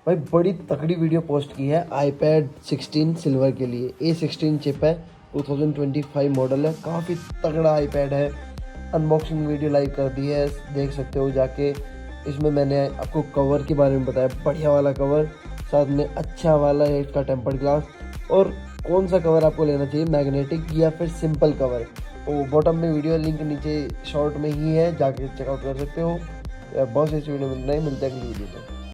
भाई बड़ी तगड़ी वीडियो पोस्ट की है iPad 16 सिल्वर के लिए। A16 चिप है, 2025 मॉडल है, काफ़ी तगड़ा iPad है। अनबॉक्सिंग वीडियो लाइव कर दी है, देख सकते हो जाके। इसमें मैंने आपको कवर के बारे में बताया, बढ़िया वाला कवर, साथ में अच्छा वाला है इसका टेम्पर्ड ग्लास। और कौन सा कवर आपको लेना चाहिए, मैग्नेटिक या फिर सिंपल कवर, तो बॉटम में वीडियो लिंक नीचे शॉर्ट में ही है, जाके चेकआउट कर सकते हो। बहुत सी वीडियो मिलते हैं अगली वीडियो में।